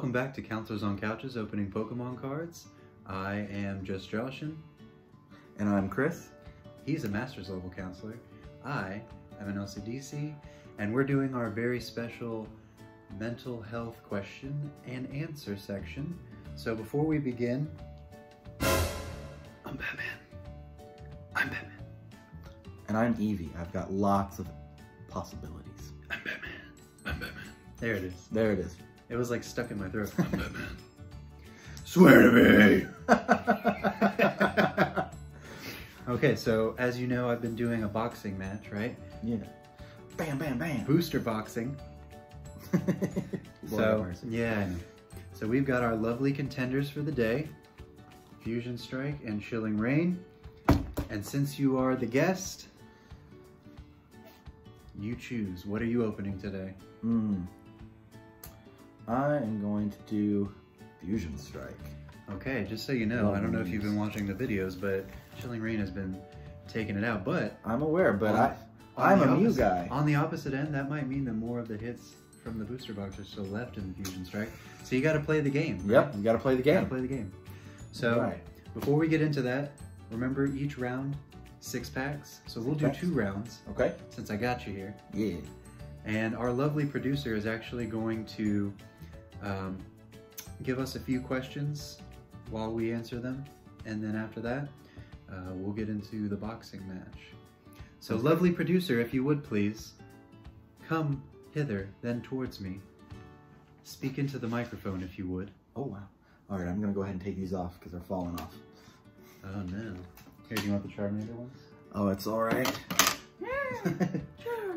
Welcome back to Counselors on Couches opening Pokemon cards. I am just Joshin. And I'm Chris. He's a Master's Level Counselor. I am an LCDC, and we're doing our very special mental health question and answer section. So before we begin, I'm Batman. I'm Batman. And I'm Evie. I've got lots of possibilities. I'm Batman. I'm Batman. There it is. There it is. It was like stuck in my throat. I'm Batman. Swear to me! Okay, so as you know, I've been doing a boxing match, right? Yeah. Bam, bam, bam. Booster boxing. So, yeah, I know. So we've got our lovely contenders for the day, Fusion Strike and Chilling Reign. And since you are the guest, you choose. What are you opening today? I am going to do Fusion Strike. Okay, just so you know, I don't know if you've been watching the videos, but Chilling Reign has been taking it out, but... I'm aware, but I'm a Mew guy. On the opposite end, that might mean that more of the hits from the booster box are still left in the Fusion Strike. So you gotta play the game. Right? Yep, you gotta play the game. You gotta play the game. So, before we get into that, remember each round, 6 packs. So we'll do 2 rounds. Okay. Since I got you here. Yeah. And our lovely producer is actually going to give us a few questions while we answer them. And then after that, we'll get into the boxing match. So lovely producer, if you would please, come hither, then towards me. Speak into the microphone if you would. Oh, wow. All right, I'm gonna go ahead and take these off because they're falling off. Oh no. Here, do you want the Charmander ones? Oh, it's all right.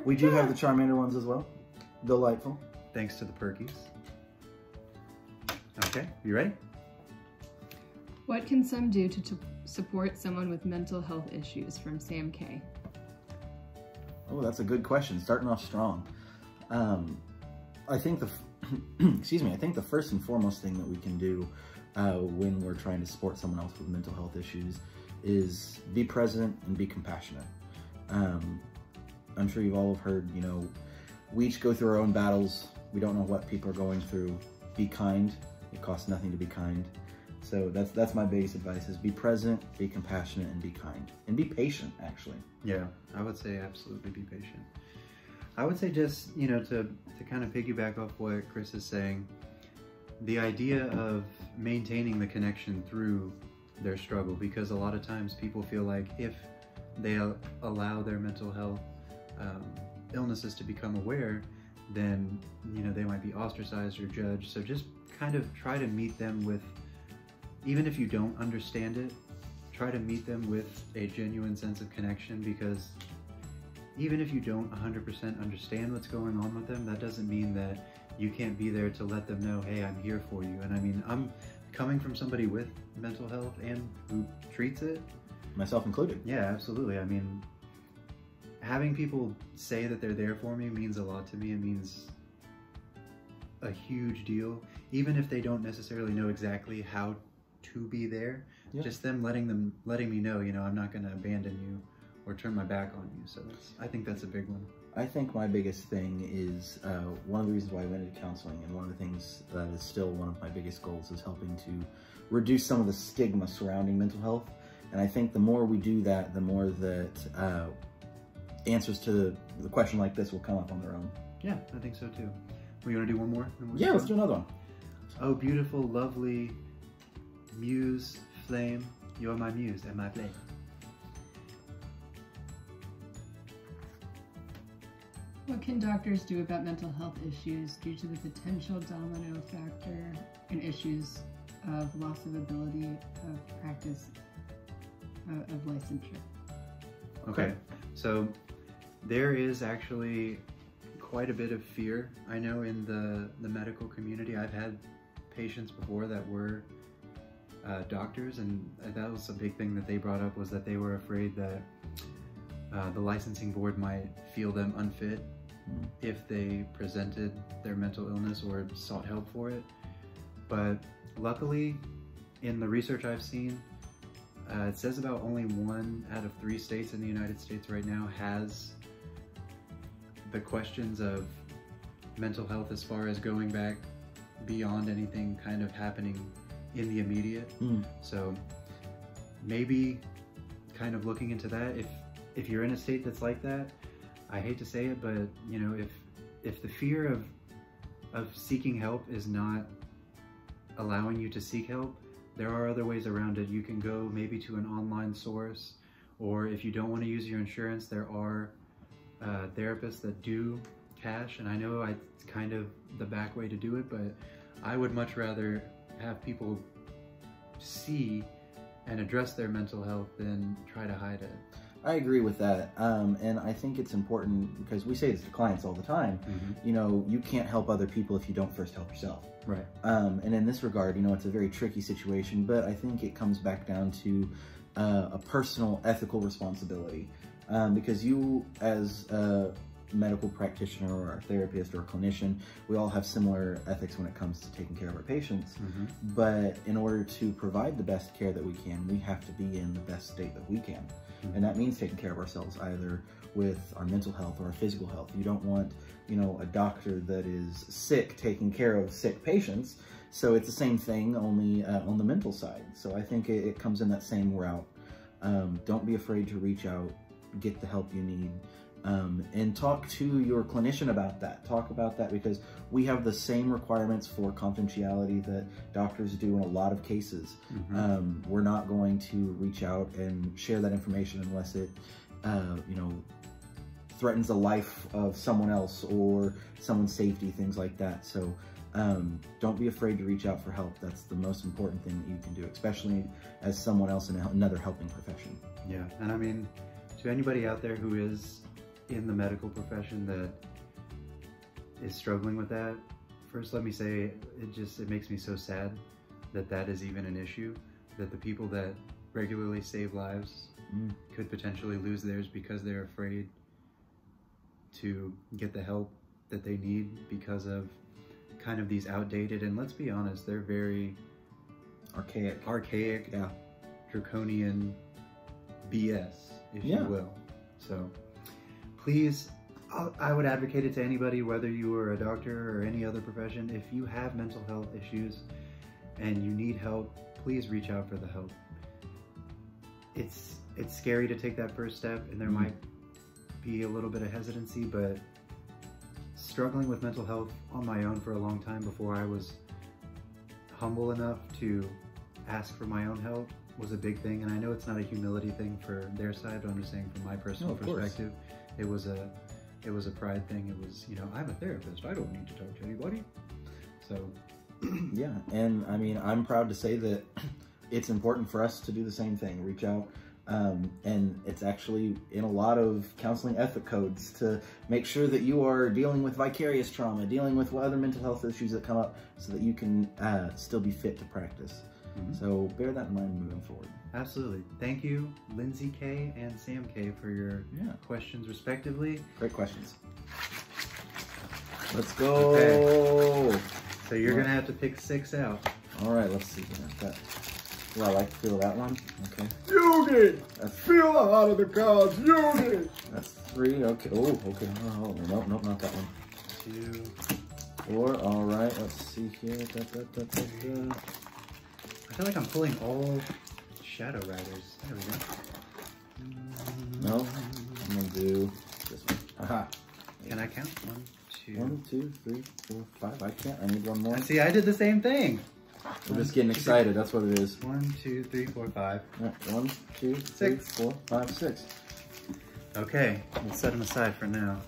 We do have the Charmander ones as well. Delightful. Thanks to the Perkies. Okay, you ready? What can some do to support someone with mental health issues? From Sam K. Oh, that's a good question. Starting off strong. I think the excuse me. I think the first and foremost thing that we can do when we're trying to support someone else with mental health issues is be present and be compassionate. I'm sure you've all heard, you know, we each go through our own battles. We don't know what people are going through. Be kind. It costs nothing to be kind. So that's my biggest advice is be present, be compassionate, and be kind. And be patient, actually. Yeah, I would say absolutely be patient. I would say just, you know, to kind of piggyback off what Chris is saying, the idea of maintaining the connection through their struggle, because a lot of times people feel like if they allow their mental health illnesses to become aware, then, you know, they might be ostracized or judged. So just kind of try to meet them with, even if you don't understand it, try to meet them with a genuine sense of connection, because even if you don't 100% understand what's going on with them, that doesn't mean that you can't be there to let them know, hey, I'm here for you. And I mean, I'm coming from somebody with mental health and who treats it. Myself included. Yeah, absolutely. I mean, having people say that they're there for me means a lot to me. It means a huge deal. Even if they don't necessarily know exactly how to be there, just them letting me know, you know, I'm not going to abandon you or turn my back on you. So I think that's a big one. I think my biggest thing is one of the reasons why I went into counseling, and one of the things that is still one of my biggest goals is helping to reduce some of the stigma surrounding mental health. And I think the more we do that, the more that answers to the question like this will come up on their own. Yeah, I think so too. We want to do one more? Yeah, let's do another one. Oh, beautiful, lovely Muse Flame, you're my muse and my flame. What can doctors do about mental health issues due to the potential domino factor and issues of loss of ability of practice of licensure? Okay, so there is actually quite a bit of fear, I know, in the medical community. I've had patients before that were doctors, and that was a big thing that they brought up, was that they were afraid that the licensing board might feel them unfit if they presented their mental illness or sought help for it. But luckily, in the research I've seen, it says about only 1 out of 3 states in the United States right now has the questions of mental health as far as going back beyond anything kind of happening in the immediate. So maybe kind of looking into that. If you're in a state that's like that, I hate to say it, but you know, if the fear of seeking help is not allowing you to seek help, there are other ways around it. You can go maybe to an online source, or if you don't want to use your insurance, there are therapists that do cash, and I know it's kind of the back way to do it, but I would much rather have people see and address their mental health than try to hide it. I agree with that, and I think it's important because we say this to clients all the time. You know, you can't help other people if you don't first help yourself. Right. And in this regard, you know, it's a very tricky situation, but I think it comes back down to a personal ethical responsibility, because you as a medical practitioner or a therapist or a clinician, we all have similar ethics when it comes to taking care of our patients. But in order to provide the best care that we can, we have to be in the best state that we can. And that means taking care of ourselves either with our mental health or our physical health. You don't want, you know, a doctor that is sick taking care of sick patients. So it's the same thing, only on the mental side. So I think it comes in that same route. Don't be afraid to reach out, get the help you need, and talk to your clinician about that. Talk about that, because we have the same requirements for confidentiality that doctors do in a lot of cases. We're not going to reach out and share that information unless it, you know, threatens the life of someone else or someone's safety, things like that. So don't be afraid to reach out for help. That's the most important thing that you can do, especially as someone else in another helping profession. Yeah, and I mean, to anybody out there who is in the medical profession that is struggling with that, first let me say it makes me so sad that that is even an issue, that the people that regularly save lives could potentially lose theirs because they're afraid to get the help that they need because of kind of these outdated, and let's be honest, they're very archaic, yeah, draconian BS, if you will. So please, I would advocate it to anybody, whether you are a doctor or any other profession. If you have mental health issues and you need help, please reach out for the help. It's scary to take that first step, and there might be a little bit of hesitancy, but struggling with mental health on my own for a long time before I was humble enough to ask for my own help was a big thing. And I know it's not a humility thing for their side, but I'm just saying from my personal perspective, it was a pride thing. It was, you know, I'm a therapist, I don't need to talk to anybody. So yeah, and I mean, I'm proud to say that it's important for us to do the same thing, reach out. And it's actually in a lot of counseling ethic codes to make sure that you are dealing with vicarious trauma, dealing with other mental health issues that come up, so that you can still be fit to practice. So bear that in mind moving forward. Absolutely. Thank you, Lindsay K and Sam K, for your questions respectively. Great questions. Let's go. Okay. So you're going to have to pick 6 out. All right, let's see. Do I like to feel that one? Okay. Yogi! Feel the heart of the cards, Yogi! That's 3. Okay. Oh, okay. Oh, nope, not that one. 2. 4. All right. Let's see here. I feel like I'm pulling all Shadow Riders. There we go. No, I'm gonna do this one. Aha. Can I count? 1, 2. 1, 2, 3, 4, 5. I can't. I need one more. See, I did the same thing. We're just getting excited. That's what it is. 1, 2, 3, 4, 5. 1, 2, 3, 4, 5, 6. Okay, we'll set them aside for now.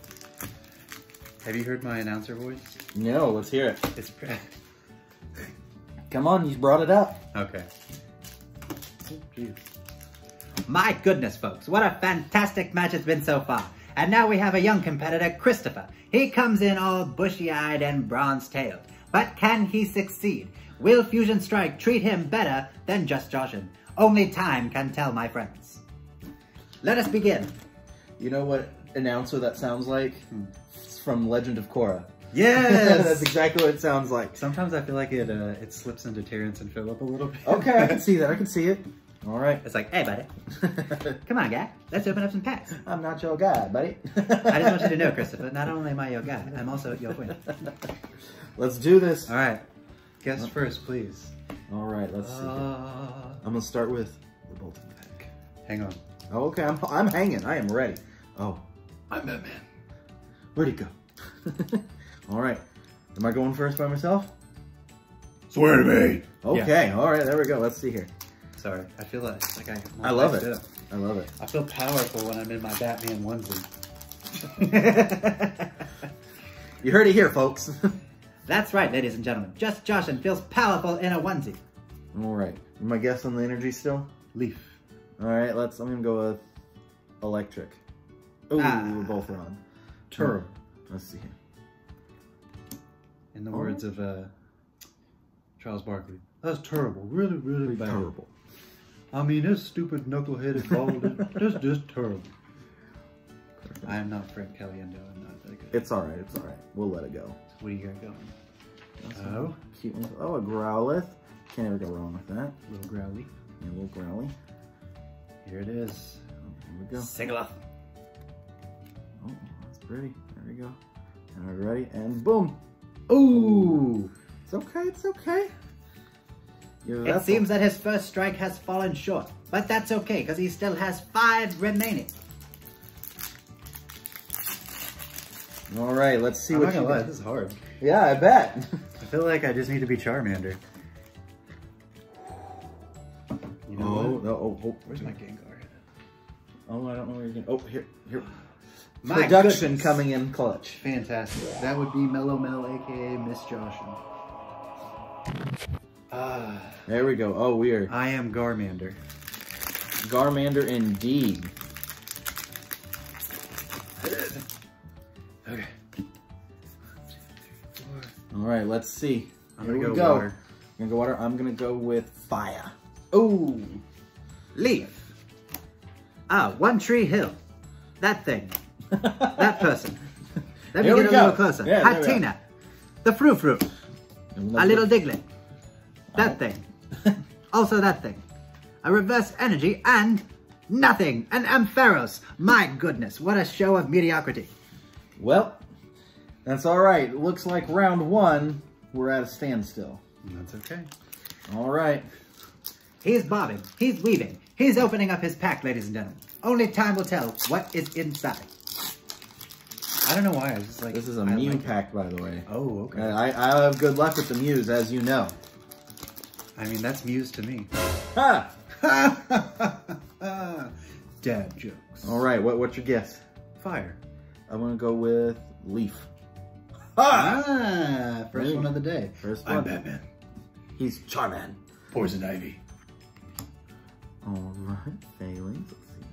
Have you heard my announcer voice? No, let's hear it. It's Come on, you brought it up. Okay. Oh, my goodness, folks, what a fantastic match it's been so far. And now we have a young competitor, Christopher. He comes in all bushy-eyed and bronze-tailed. But can he succeed? Will Fusion Strike treat him better than just Joshin? Only time can tell, my friends. Let us begin. You know what announcer that sounds like? It's from Legend of Korra. Yes! That's exactly what it sounds like. Sometimes I feel like it slips into Terrence and Phillip a little bit. Okay, I can see that. I can see it. All right. It's like, hey, buddy. Come on, guy. Let's open up some packs. I'm not your guy, buddy. I just want you to know, Christopher, not only am I your guy, I'm also your friend. Let's do this. All right. Guess first, please. All right, let's see. I'm gonna start with the Bolton pack. Hang on. Oh, okay, I'm hanging. I am ready. Oh, I'm Batman. where'd he go? All right, am I going first by myself? Swear to me. Okay, all right, there we go. Let's see here. Sorry, I feel like I love it. I love it. I feel powerful when I'm in my Batman onesie. You heard it here, folks. That's right, ladies and gentlemen. Just Joshin feels powerful in a onesie. All right, my guess on the energy still? Leaf. All right, I'm gonna go with electric. Oh, we're both wrong. Turbo. Let's see here. In the words of Charles Barkley. That's terrible. Really, really bad. Terrible. I mean, this stupid knuckleheaded ball is just terrible. I am not Frank Caliendo. I'm not that good. It's all right. It's all right. We'll let it go. What do you got going? That's Oh? Cute one. Oh, a Growlithe. Can't ever go wrong with that. Little growly. Yeah, a little Growly. Here it is. Here we go. Singla. Oh, that's pretty. There we go. And we're ready. And boom. Ooh! It's okay. It's okay. It seems that his first strike has fallen short, but that's okay because he still has 5 remaining. All right. Let's see I'm what not you gonna lie, got. this is hard. Yeah, I bet. I feel like I just need to be Charmander. You know what? Oh. Where's my Gengar? Oh, I don't know where you're going. Oh, here. My Production goodness. coming in clutch. Fantastic. That would be Mellow Mel, aka Miss Joshin. There we go. Oh, weird. I am Garmander. Garmander indeed. Okay. All right, let's see. I'm Here gonna we go go. water. You're gonna go water. I'm gonna go with fire. Ooh. Leaf. Ah, One Tree Hill. That thing. That person. Let me Here get we a go. little closer. Yeah, there we go. Hatina. The Frou-Frou. A little Diglett. That thing. Also that thing. A reverse energy and nothing. An Ampharos. My goodness, what a show of mediocrity. Well, that's all right. It looks like round 1, we're at a standstill. That's okay. All right. He's bobbing. He's weaving. He's opening up his pack, ladies and gentlemen. Only time will tell what is inside. I don't know why. I was just like. This is a I Mew like it. pack, by the way. Oh, okay. I have good luck with the Mews, as you know. I mean, that's Muse to me. Ha! Dad jokes. All right, what's your guess? Fire. I'm gonna go with Leaf. First one of the day. First I'm one. Batman. He's Charman. Poison Ivy. All right, failings. Let's see.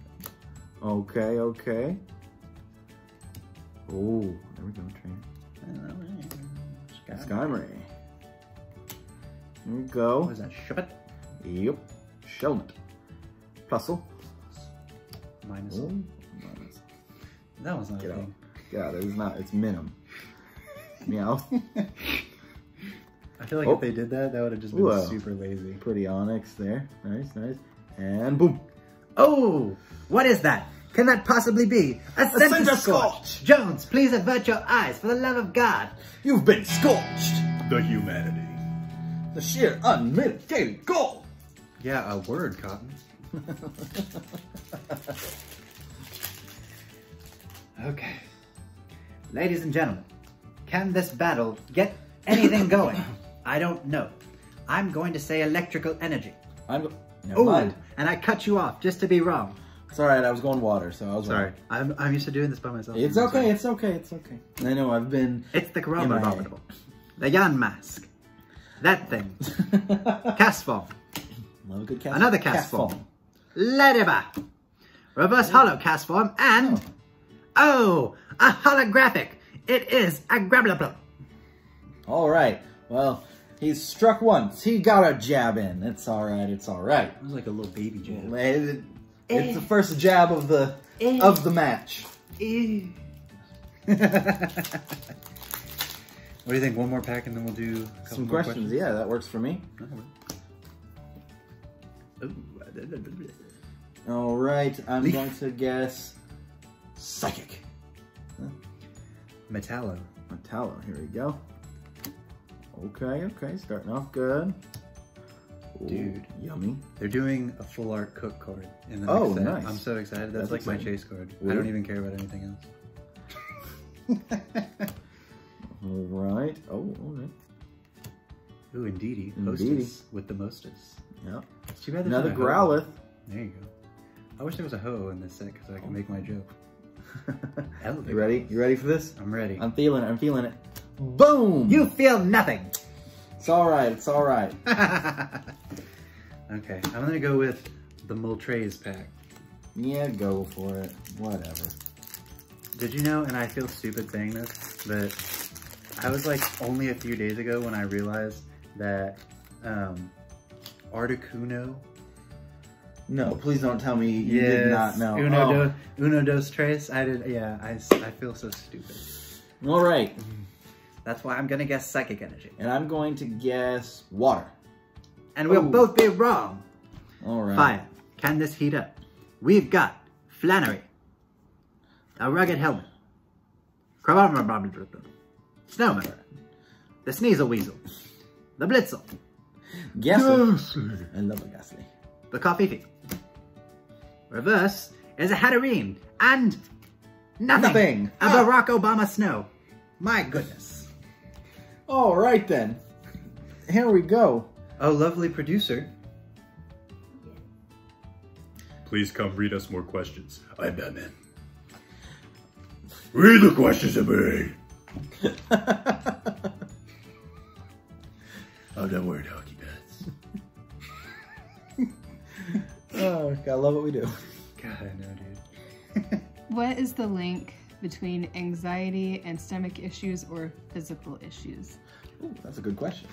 Okay. Oh, there we go, train. Skyray. Here we go. What is that? Shuppet? Yep. Shelmet. Plusle. Minus. Oh, minus. That was not Get a out. thing. Get out. It's not. It's Minim. Meow. I feel like if they did that, that would have just been Ooh, super lazy. Pretty Onyx there. Nice. And boom. Oh, what is that? Can that possibly be a Center Scorch? Jones, please avert your eyes for the love of God. You've been scorched. The humanity. The sheer unmitigated goal. Yeah, a word, Cotton. Okay. Ladies and gentlemen, can this battle get anything going? I don't know. I'm going to say electrical energy. Never Ooh, mind. and I cut you off just to be wrong. It's all right. I was going water, so I was Sorry. wrong. I'm used to doing this by myself. It's I'm okay. sorry. It's okay. It's okay. I know. I've been. It's the MIA. Coronavirus. The Yan Mask. That thing. Cast form. Love a good cast. Another cast form. Ladybug. Reverse hollow cast form and... Oh, a holographic. It is a Grablabla. All right. Well, he's struck once. He got a jab in. It's all right. It's all right. It was like a little baby jab. It's the first jab of the match. What do you think? One more pack and then we'll do a couple Some more questions. Yeah, that works for me. All right. I'm going to guess psychic. Metallo. Metallo. Here we go. Okay, starting off good. Ooh, Dude. Yummy. They're doing a full art cook card in the Oh, next set. nice. I'm so excited. That's like exciting. my chase card. I Weird. don't even care about anything else. Alright. Oh, alright. Ooh, indeedy. Indeedy. Hostess with the mostess. Yep. It's too bad there's Another not a hoe. Growlithe. There you go. I wish there was a hoe in this set because I can make my joke. You ready? You ready for this? I'm ready. I'm feeling it. I'm feeling it. Boom! You feel nothing. It's alright. It's alright. Okay, I'm gonna go with the Moltres pack. Yeah, go for it. Whatever. Did you know, and I feel stupid saying this, but I was like only a few days ago when I realized that Articuno. No, please don't tell me you did not know. Uno dos tres. I did. Yeah, I feel so stupid. All right, That's why I'm gonna guess psychic energy. and I'm going to guess water. And we'll Ooh. both be wrong. All right. Fire. Can this heat up? We've got Flannery, a rugged helmet, Snowman, the Sneasel Weasel, the Blitzel, Ghastly. I love a Ghastly. the Coffee. Reverse is a Hatterene and nothing. A Barack Obama Snow. My goodness. All right then. Here we go. Oh, lovely producer. Please come read us more questions. I'm Batman. Read the questions to me. I'm not worried hockey pads. Oh, gotta love what we do. God, I know, dude. What is the link between anxiety and stomach issues or physical issues? Ooh, that's a good question.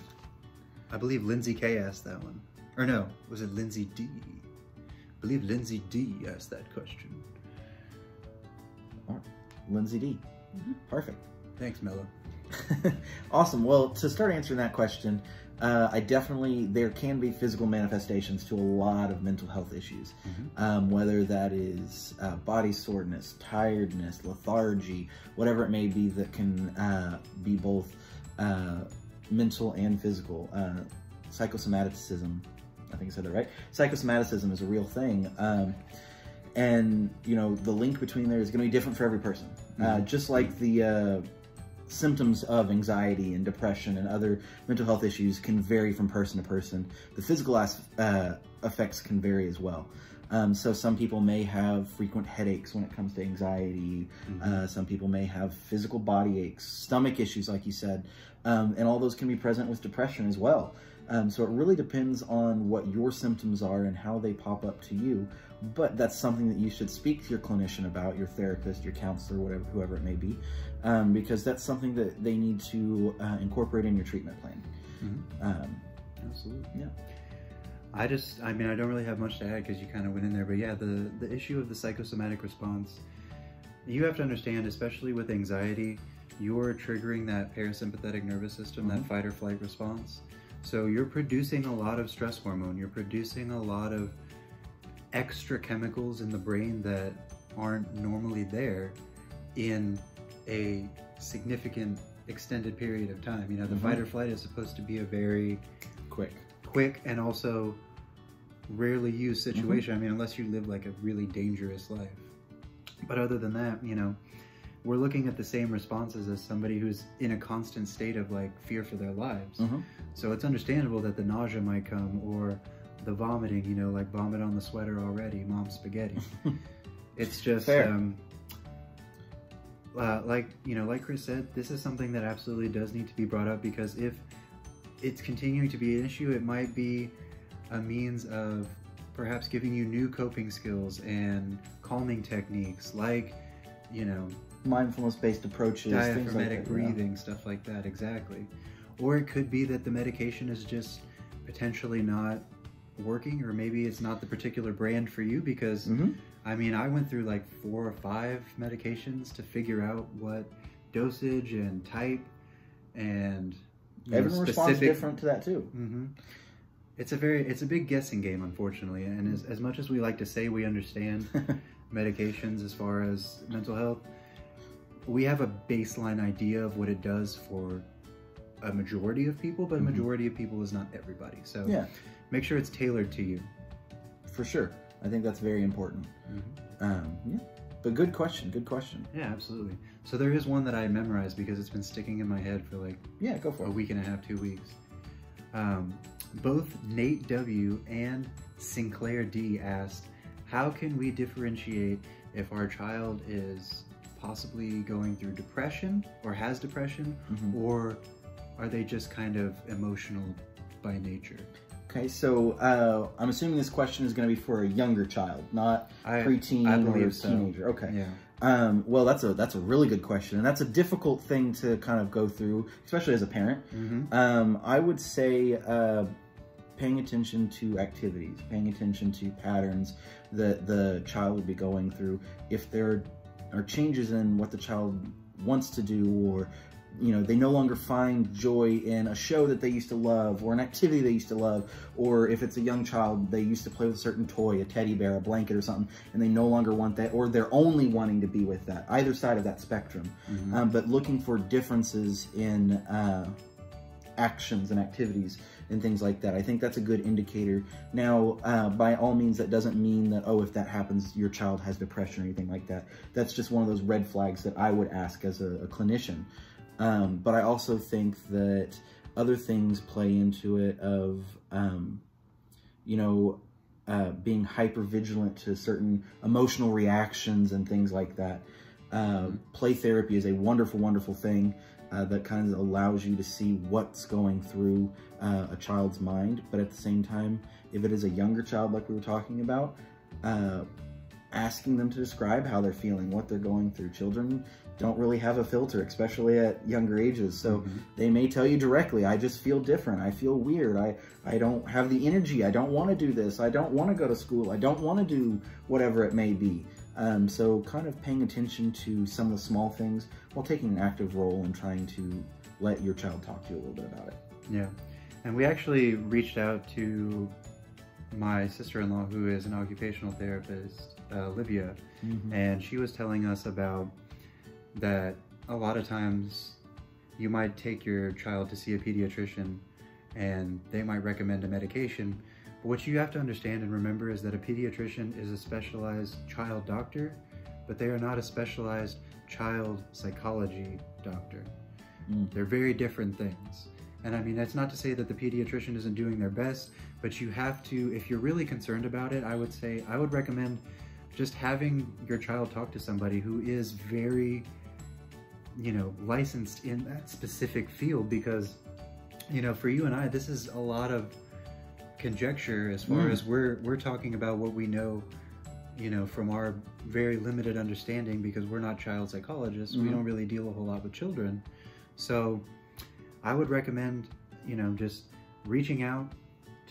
I believe Lindsay K asked that one. Or no, was it Lindsay D? I believe Lindsay D asked that question. All right. Lindsay D. Perfect. Thanks, Mello. Awesome. Well, to start answering that question, there can be physical manifestations to a lot of mental health issues, whether that is body soreness, tiredness, lethargy, whatever it may be that can be both mental and physical. Psychosomaticism, I think I said that right. Psychosomaticism is a real thing. And, you know, the link between there is going to be different for every person. Just like the symptoms of anxiety and depression and other mental health issues can vary from person to person, the physical effects can vary as well. So some people may have frequent headaches when it comes to anxiety. Some people may have physical body aches, stomach issues, like you said, and all those can be present with depression as well. So it really depends on what your symptoms are and how they pop up to you. But that's something that you should speak to your clinician about, your therapist, your counselor, whoever it may be, because that's something that they need to incorporate in your treatment plan. Absolutely. Yeah. I mean, I don't really have much to add because you kind of went in there, but yeah, the issue of the psychosomatic response, you have to understand, especially with anxiety, you're triggering that parasympathetic nervous system, that fight or flight response. So you're producing a lot of stress hormone, you're producing a lot of extra chemicals in the brain that aren't normally there in a significant extended period of time. You know, the fight or flight is supposed to be a very quick and also rarely used situation. I mean, unless you live like a really dangerous life. But other than that, you know, we're looking at the same responses as somebody who's in a constant state of like fear for their lives. So it's understandable that the nausea might come, or the vomiting, you know, like vomit on the sweater already, mom spaghetti. It's just, like, you know, like Chris said, this is something that absolutely does need to be brought up, because if it's continuing to be an issue, it might be a means of perhaps giving you new coping skills and calming techniques, like, you know, mindfulness-based approaches, things like diaphragmatic that, breathing, stuff like that, exactly. Or it could be that the medication is just potentially not working, or maybe it's not the particular brand for you, because I mean, I went through like 4 or 5 medications to figure out what dosage and type, and everyone responds different to that too. It's a big guessing game, unfortunately, and as much as we like to say we understand medications as far as mental health, we have a baseline idea of what it does for a majority of people, but a majority of people is not everybody. So Yeah, make sure it's tailored to you. for sure. I think that's very important. Yeah, but good question. Good question. Yeah, absolutely. So there is one that I memorized because it's been sticking in my head for like Yeah, go for a it. week and a half, 2 weeks. Both Nate W. and Sinclair D. asked, how can we differentiate if our child is possibly going through depression or has depression, or are they just kind of emotional by nature? Okay, so I'm assuming this question is going to be for a younger child, not preteen I or believe so. teenager. Okay. Yeah. Well, that's a really good question, and that's a difficult thing to kind of go through, especially as a parent. I would say paying attention to activities, paying attention to patterns that the child would be going through. If there are changes in what the child wants to do, or they no longer find joy in a show that they used to love, or an activity they used to love, or if it's a young child, they used to play with a certain toy, a teddy bear, a blanket or something, and they no longer want that, or they're only wanting to be with that, either side of that spectrum. But looking for differences in actions and activities and things like that, I think that's a good indicator. Now, by all means, that doesn't mean that, oh, if that happens, your child has depression or anything like that. That's just one of those red flags that I would ask as a clinician. But I also think that other things play into it of, being hyper vigilant to certain emotional reactions and things like that. Play therapy is a wonderful, wonderful thing that kind of allows you to see what's going through a child's mind. But at the same time, if it is a younger child like we were talking about, asking them to describe how they're feeling, what they're going through. Children don't really have a filter, especially at younger ages. So they may tell you directly, I just feel different. I feel weird. I don't have the energy. I don't want to do this. I don't want to go to school. I don't want to do whatever it may be. So kind of paying attention to some of the small things while taking an active role in trying to let your child talk to you a little bit about it. Yeah. And we actually reached out to my sister-in-law, who is an occupational therapist, Livia, and she was telling us about that a lot of times you might take your child to see a pediatrician and they might recommend a medication, but what you have to understand and remember is that a pediatrician is a specialized child doctor, but they are not a specialized child psychology doctor. They're very different things. And I mean, that's not to say that the pediatrician isn't doing their best, but you have to, if you're really concerned about it, I would recommend just having your child talk to somebody who is very, licensed in that specific field, because, for you and I, this is a lot of conjecture as far as we're talking about what we know, from our very limited understanding, because we're not child psychologists. We don't really deal a whole lot with children. So I would recommend, just reaching out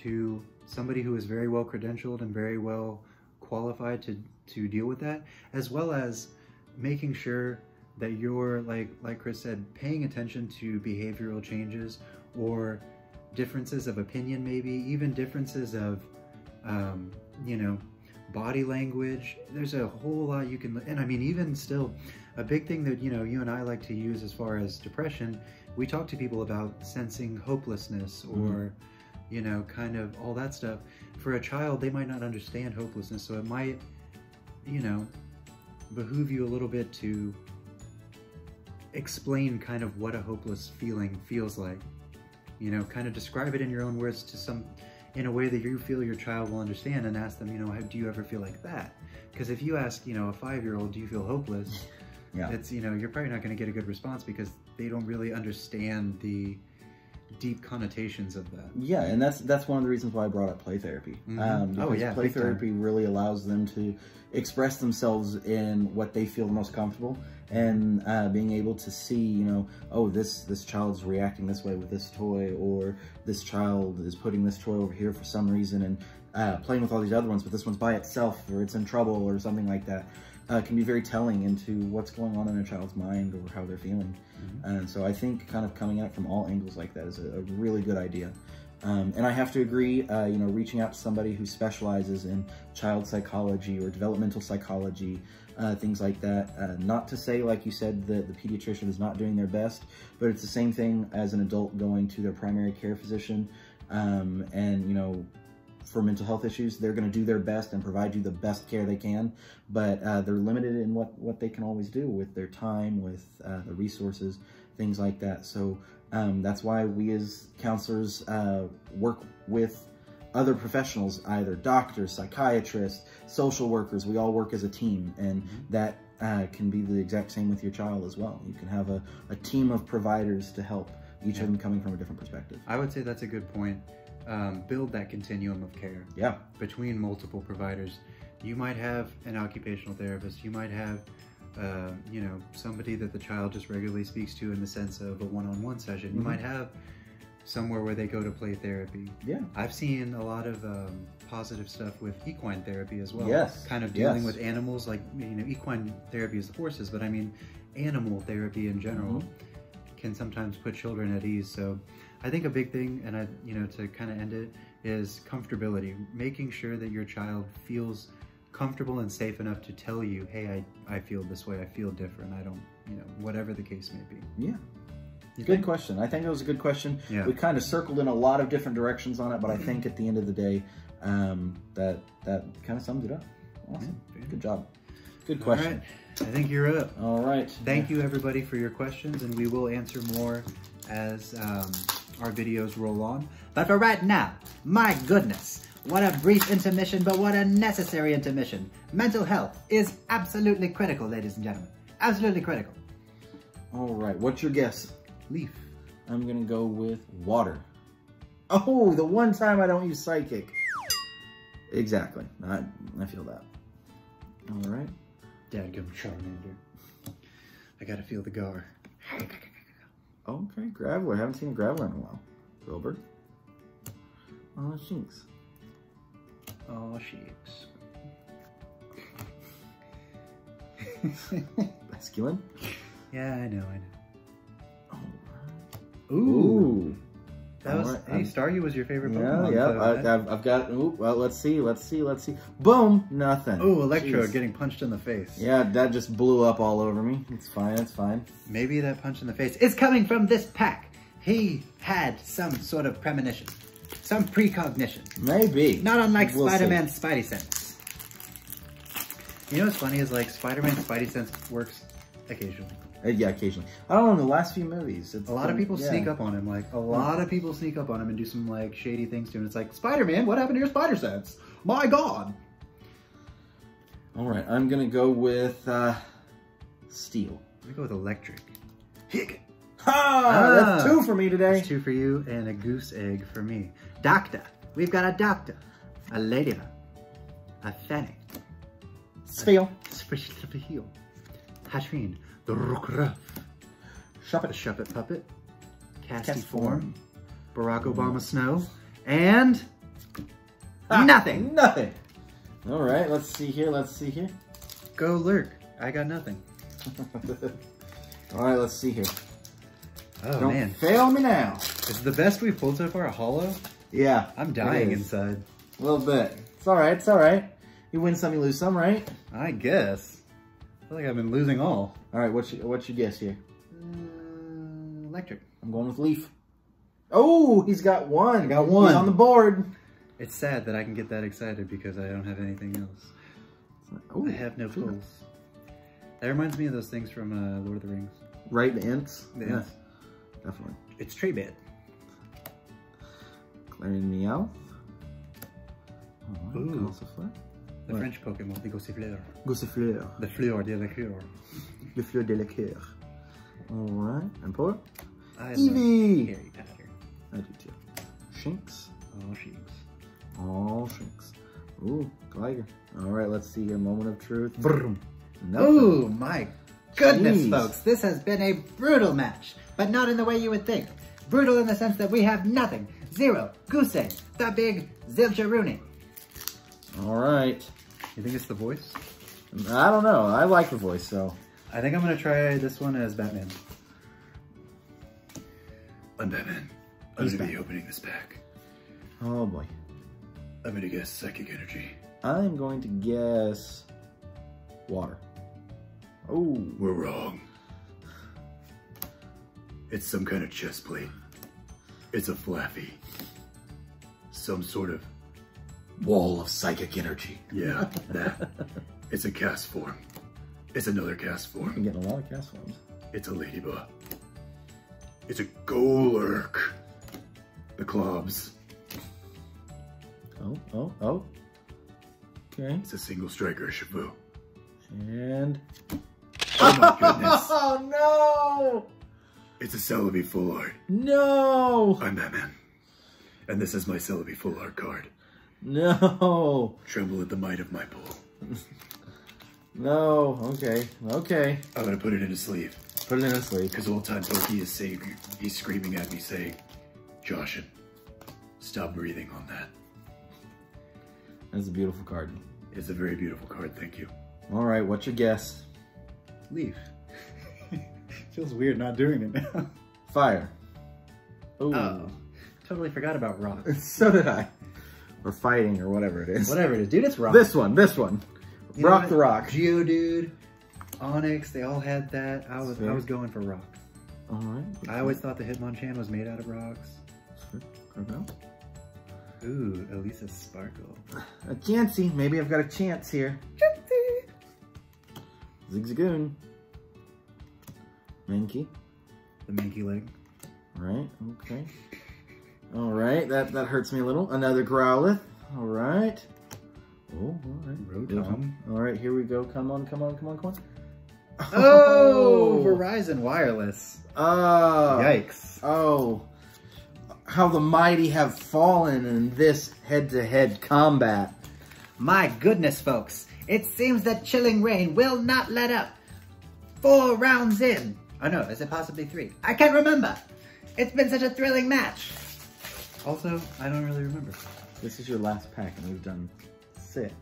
to somebody who is very well credentialed and very well qualified to deal with that, as well as making sure that you're, like Chris said, paying attention to behavioral changes or differences of opinion, maybe even differences of, body language. There's a whole lot you can, and I mean, even still, a big thing that, you and I like to use as far as depression, we talk to people about sensing hopelessness or, kind of all that stuff. For a child, they might not understand hopelessness, so it might, behoove you a little bit to explain kind of what a hopeless feeling feels like. Kind of describe it in your own words in a way that you feel your child will understand, and ask them, do you ever feel like that? Because if you ask, a 5-year-old, do you feel hopeless? Yeah. It's, you're probably not going to get a good response because they don't really understand the deep connotations of that. Yeah, and that's one of the reasons why I brought up play therapy. Because play therapy really allows them to express themselves in what they feel most comfortable, and being able to see, oh, this child's reacting this way with this toy, or this child is putting this toy over here for some reason and playing with all these other ones, but this one's by itself, or it's in trouble, or something like that. Can be very telling into what's going on in a child's mind or how they're feeling. And so I think kind of coming at it from all angles like that is a really good idea. And I have to agree, reaching out to somebody who specializes in child psychology or developmental psychology things like that. Not to say, like you said, that the pediatrician is not doing their best, but it's the same thing as an adult going to their primary care physician. And, you know, for mental health issues, they're going to do their best and provide you the best care they can, but they're limited in what they can always do with their time, with the resources, things like that. So that's why we as counselors work with other professionals, either doctors, psychiatrists, social workers. We all work as a team, and that can be the exact same with your child as well. You can have a team of providers to help, each of them coming from a different perspective. I would say that's a good point. Build that continuum of care between multiple providers. You might have an occupational therapist, you might have you know, somebody that the child just regularly speaks to in the sense of a one-on-one session. You might have somewhere where they go to play therapy. I've seen a lot of positive stuff with equine therapy as well. Kind of dealing with animals, like, you know, equine therapy is the horses, but I mean animal therapy in general can sometimes put children at ease. So I think a big thing, and you know, to kind of end it, is comfortability. Making sure that your child feels comfortable and safe enough to tell you, hey, I feel this way, I feel different, I don't, you know, whatever the case may be. Good question. I think it was a good question. We kind of circled in a lot of different directions on it, but I think at the end of the day, that kind of sums it up. Awesome. Good job. Good question. All right. I think you're up. All right. Thank you everybody for your questions, and we will answer more as our videos roll on. But for right now, my goodness, what a brief intermission, but what a necessary intermission. Mental health is absolutely critical, ladies and gentlemen. Absolutely critical. All right. What's your guess? Leaf. I'm going to go with water. Oh, the one time I don't use psychic. Exactly. I feel that. All right. Dadgum Charmander. I gotta feel the gar. Okay, Graveler. Haven't seen a Graveler in a while. Wilbur. Oh, Shinx. Oh, Shinx. Masculine. Yeah, I know. All right. Ooh. That was, hey, Staryu was your favorite Pokemon. Yeah, I've got, well, let's see. Boom, nothing. Ooh, Electrode getting punched in the face. Yeah, that just blew up all over me. It's fine. Maybe that punch in the face It's coming from this pack. He had some sort of premonition, some precognition. Maybe. Not unlike Spider-Man's Spidey Sense. You know what's funny is, like, Spider-Man's Spidey Sense works occasionally. Yeah, occasionally. I don't know, in the last few movies. A lot of people sneak up on him. Like, a lot of people sneak up on him and do some, like, shady things to him. It's like, Spider-Man, what happened to your spider sense? My God. All right, I'm going to go with steel. I'm going to go with electric. That's 2 for me today. That's 2 for you and a goose egg for me. Doctor. We've got a doctor. A ladybug. A fennec. Spheal. Spheal. Hashreen. The Rookruff. Shuppet. The Shuppet Puppet. Castiform. Barack Obama Snow. And... nothing. Nothing. All right, let's see here. Go Lurk. I got nothing. All right, let's see here. Oh, Don't man. fail me now. Is the best we've pulled so far a holo? Yeah. I'm dying inside. A little bit. It's all right. You win some, you lose some, right? I guess. I feel like I've been losing all. All right, what's your guess here? Electric. I'm going with Leaf. Oh, he's got 1. I got 1. He's on the board. It's sad that I can get that excited because I don't have anything else. Ooh, I have no pulls. That reminds me of those things from Lord of the Rings. Right, the Ents? The Yeah, Ents. definitely. It's tree bed. Clarion Meow. Ooh. Gossifleur. The French Pokemon, the Gossifleur. Gossifleur. The Fleur de la Cure. Le Fleur de la Coeur. All right, and Poor. I Eevee. Harry Potter. I do too. Shinx. Oh, Shinx. All Shinx. Ooh, Gligar. All right, let's see here. Moment of truth. Vroom. Oh my goodness, Jeez. folks. This has been a brutal match, but not in the way you would think. Brutal in the sense that we have nothing. 0. Goose egg. The big Zilcharoonie. All right. You think it's the voice? I don't know. I like the voice, so. I think I'm going to try this one as Batman. I'm Batman. I'm going to be opening this pack. Oh boy. I'm going to guess psychic energy. I'm going to guess water. Oh. We're wrong. It's some kind of chest plate. It's a flaffy. Some sort of Wall of psychic energy. yeah, that. It's a cast form. It's another cast I'm form. getting a lot of cast forms. It's a ladybug. It's a golurk. The clobs. Oh. Okay. It's a single striker Shabu. And... Oh my goodness. Oh, no! It's a Celebi full art. No! I'm Batman. And this is my Celebi full art card. No! Tremble at the might of my pull. No. Okay. Okay. I'm gonna put it in a sleeve. Put it in a sleeve. Because old time Pokey is saying, he's screaming at me saying, Joshin, stop breathing on that. That's a beautiful card. It's a very beautiful card, thank you. All right, what's your guess? Leaf. Feels weird not doing it now. Fire. Ooh. Oh, totally forgot about rock. So did I. Or fighting, or whatever it is. Whatever it is, dude, it's rock. This one. You know Rock what? the rock. Geodude, Onyx, they all had that. I was going for rock. All right. I always thought the Hitmonchan was made out of rocks. Ooh, Elisa Sparkle. A Chansey. Maybe I've got a chance here. Zigzagoon. Mankey. The Minky leg. Right, okay. All right, that hurts me a little. Another Growlithe. All right. Oh, all right. Rotom. All right, here we go. Come on. Oh, Verizon Wireless. Oh. Yikes. Oh. How the mighty have fallen in this head-to-head combat. My goodness, folks. It seems that Chilling Rain will not let up. 4 rounds in. Oh no, is it possibly 3? I can't remember. It's been such a thrilling match. Also, I don't really remember. This is your last pack, and we've done 6.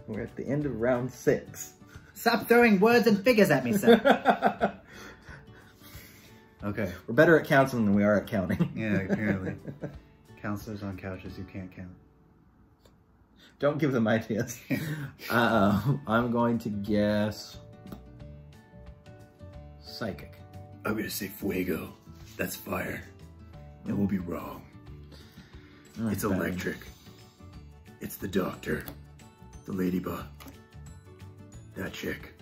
We're at the end of round 6. Stop throwing words and figures at me, sir. Okay. We're better at counting than we are at counting. Yeah, apparently. Counselors on couches who can't count. Don't give them ideas. I'm going to guess Psychic. I'm gonna say Fuego. That's fire. And we'll be wrong. Right, It's electric. It's the doctor. The ladybug. That chick.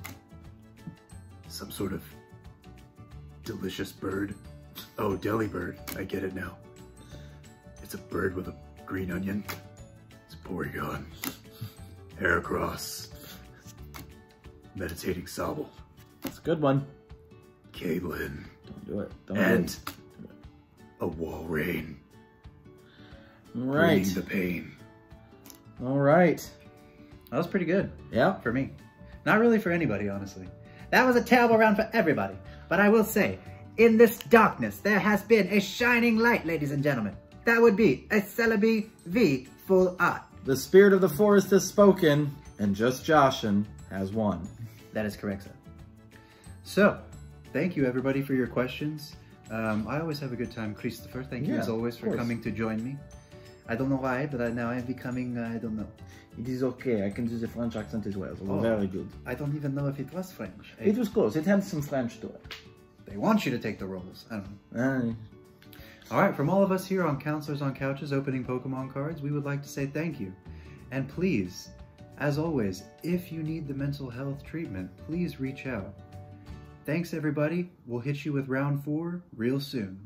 Some sort of delicious bird. Oh, deli bird. I get it now. It's a bird with a green onion. It's Porygon. Heracross. Meditating Sobble. It's a good one. Caitlin. Don't do it. Don't And do it. a Walrein. Right. Bringing the pain. All right. That was pretty good. Yeah. For me. Not really for anybody, honestly. That was a terrible round for everybody. But I will say, in this darkness, there has been a shining light, ladies and gentlemen. That would be a Celebi V full art. The spirit of the forest has spoken, and just Joshin has won. That is correct, sir. So, thank you everybody for your questions. I always have a good time. Christopher, thank you Yeah, as always of for course. coming to join me. I don't know why, but now I'm becoming, I don't know. It is okay. I can do the French accent as well. So Oh. very good. I don't even know if it was French. It was close. It had some French to it. They want you to take the roles. I don't know. All right, from all of us here on Counselors on Couches opening Pokemon cards, we would like to say thank you. And please, as always, if you need the mental health treatment, please reach out. Thanks everybody. We'll hit you with round 4 real soon.